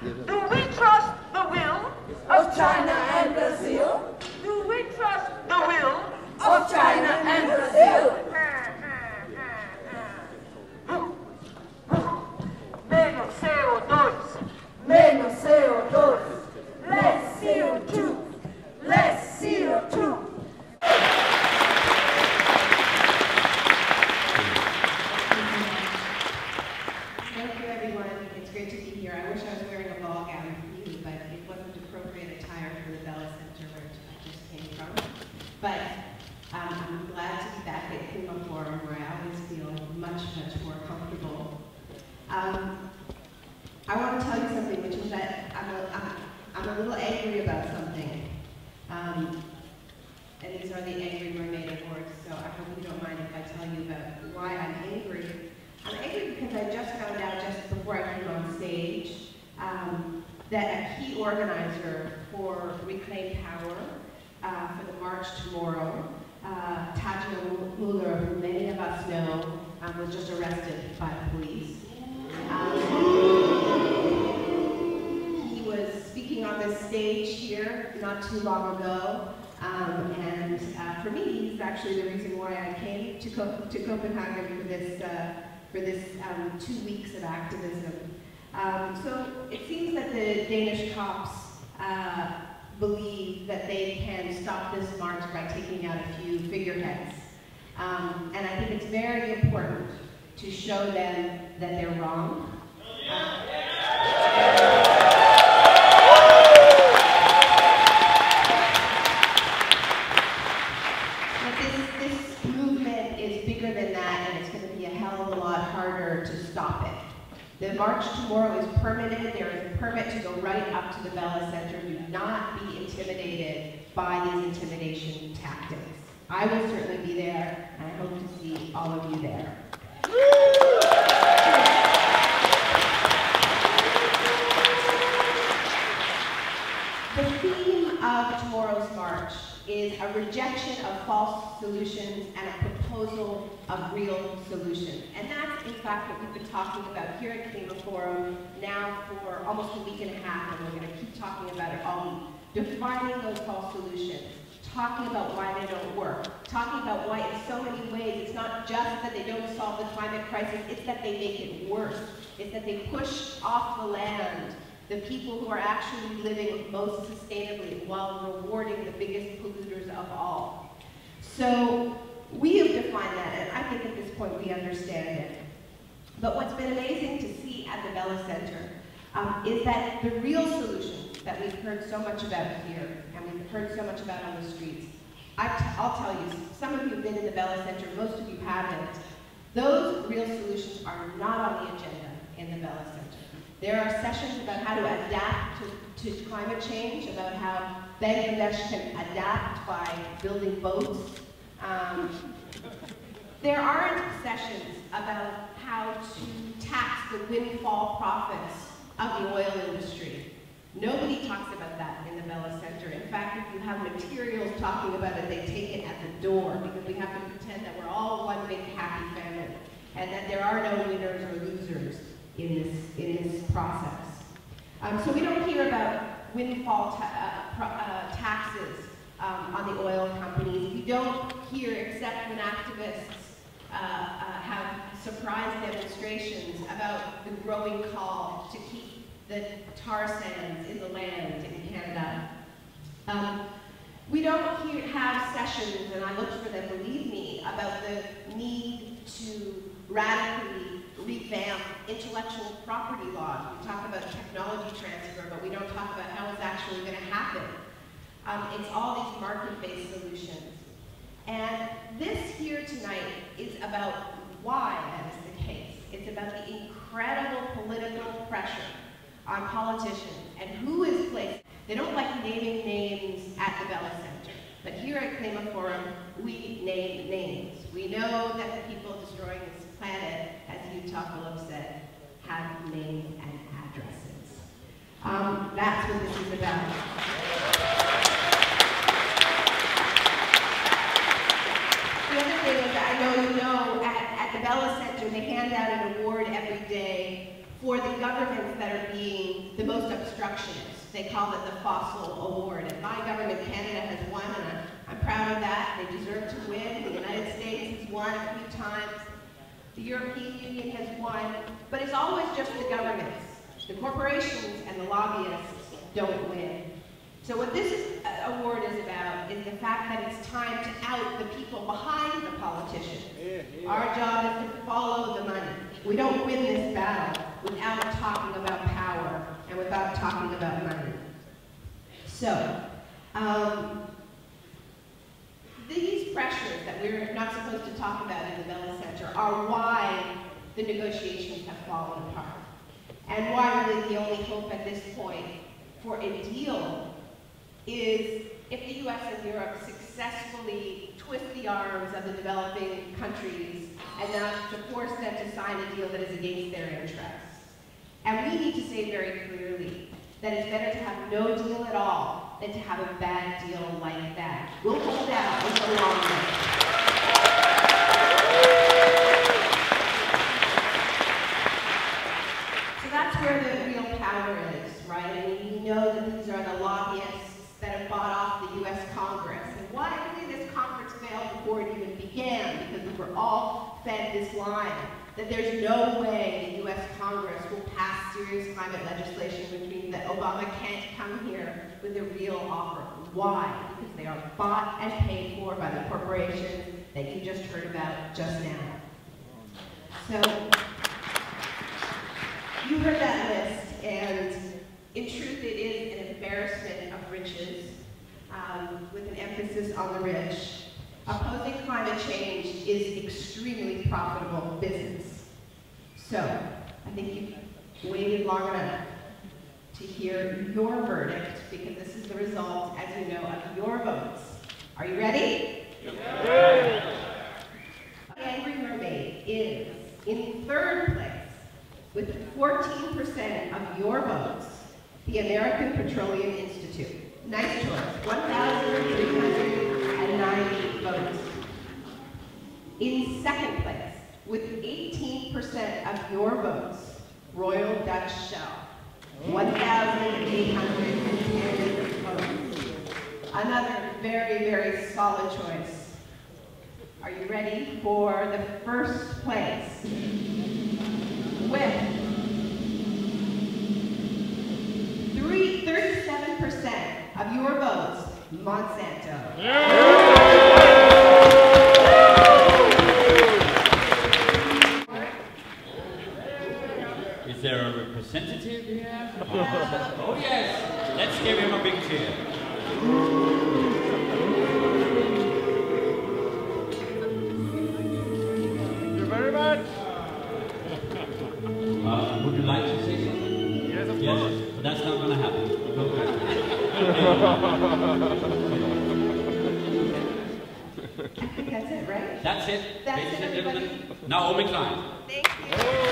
Do we trust the will of China and Brazil? Do we trust the will of China and Brazil? Menos CO2. Menos CO2. Less CO2. Less CO2. Thank you, everyone. It's great to be here. I wish I was wearing a ball gown for you, but it wasn't appropriate attire for the Bella Center, where I just came from. But I'm glad to be back at Klima Forum, where I always feel much, much more comfortable. I want to tell you something, which is that I'm a little angry about something. And these are the Angry Mermaid Awards, so I hope you don't mind if I tell you about why I'm angry. I'm angry because I just found out just before I came on stage that a key organizer for Reclaim Power for the march tomorrow, Tajina Muller, who many of us know, was just arrested by the police. He was speaking on this stage here not too long ago, and for me, he's actually the reason why I came to Copenhagen for this 2 weeks of activism. So it seems that the Danish cops believe that they can stop this march by taking out a few figureheads. And I think it's very important to show them that they're wrong. This movement is bigger than that, and it's going to be a hell of a lot harder to stop it. The march tomorrow is permitted. There is a permit to go right up to the Bella Center. Do not be intimidated by these intimidation tactics. I will certainly be there, and I hope to see all of you there. The theme of tomorrow's march is a rejection of false solutions and a proposal of real solutions. And that's, in fact, what we've been talking about here at Klima Forum now for almost a week and a half, and we're going to keep talking about it all week. Defining those false solutions, talking about why they don't work, talking about why in so many ways it's not just that they don't solve the climate crisis, it's that they make it worse. It's that they push off the land the people who are actually living most sustainably while rewarding the biggest polluters of all. So we have defined that, and I think at this point we understand it. But what's been amazing to see at the Bella Center is that the real solutions that we've heard so much about here, and we've heard so much about on the streets, I'll tell you, some of you have been in the Bella Center, most of you haven't. Those real solutions are not on the agenda in the Bella Center. There are sessions about how to adapt to climate change, about how Bangladesh can adapt by building boats. There aren't sessions about how to tax the windfall profits of the oil industry. Nobody talks about that in the Bella Center. In fact, if you have materials talking about it, they take it at the door because we have to pretend that we're all one big happy family and that there are no winners or losers in this process. So we don't hear about windfall taxes on the oil companies. We don't hear, except when activists have surprise demonstrations about the growing call to keep the tar sands in the land in Canada. We don't have sessions, and I looked for them, believe me, about the need to radically revamp intellectual property laws. We talk about technology transfer, but we don't talk about how it's actually going to happen. It's all these market-based solutions. And this here tonight is about why that is the case. It's about the incredible political pressure on politicians and who is placed. They don't like naming names at the Bella Center, but here at Klima Forum, we name names. We know that the people destroying this planet, as Utah Phillips said, have names and addresses. That's what this is about. The other thing is, I know you know, at the Bella Center, they hand out an award every day for the governments that are being the most obstructionist. They call it the fossil award. And my government, Canada, has won, and I'm proud of that. They deserve to win. The United States has won a few times. The European Union has won. But it's always just the governments. The corporations and the lobbyists don't win. So what this award is about is the fact that it's time to out the people behind the politicians. Our job is to follow the money. We don't win this battle without talking about power and without talking about money. So, these pressures that we're not supposed to talk about in the Bella Center are why the negotiations have fallen apart. And why really the only hope at this point for a deal is if the US and Europe successfully twist the arms of the developing countries and now to force them to sign a deal that is against their interests. And we need to say very clearly that it's better to have no deal at all than to have a bad deal like that. We'll hold out in the long run. So that's where the real power is, right? I mean, you know that these are the lobbyists that have bought off the US Congress. And why did this conference fail before it even began? Because we were all fed this line that there's no way the US Congress will pass serious climate legislation, which means that Obama can't come here with a real offer. Why? Because they are bought and paid for by the corporations that you just heard about just now. So, you heard that list, and in truth it is an embarrassment of riches, with an emphasis on the rich. Opposing climate change is extremely profitable business. So, I think you've waited long enough to hear your verdict, because this is the result, as you know, of your votes. Are you ready? Yeah. Angry Mermaid is in third place with 14% of your votes, the American Petroleum Institute. Nice choice, 1,390 votes. In second place, with 18% of your votes, Royal Dutch Shell, 1,810 votes. Another very, very solid choice. Are you ready for the first place? With 37% of your votes, Monsanto. Is there a representative here? Oh yes, let's give him a big cheer. Thank you very much. Would you like to say something? Yes, of Yes, course. but that's not going to happen. I think that's it, right? That's it. That's Ladies it, and gentlemen, everybody. Naomi Klein. Thank you.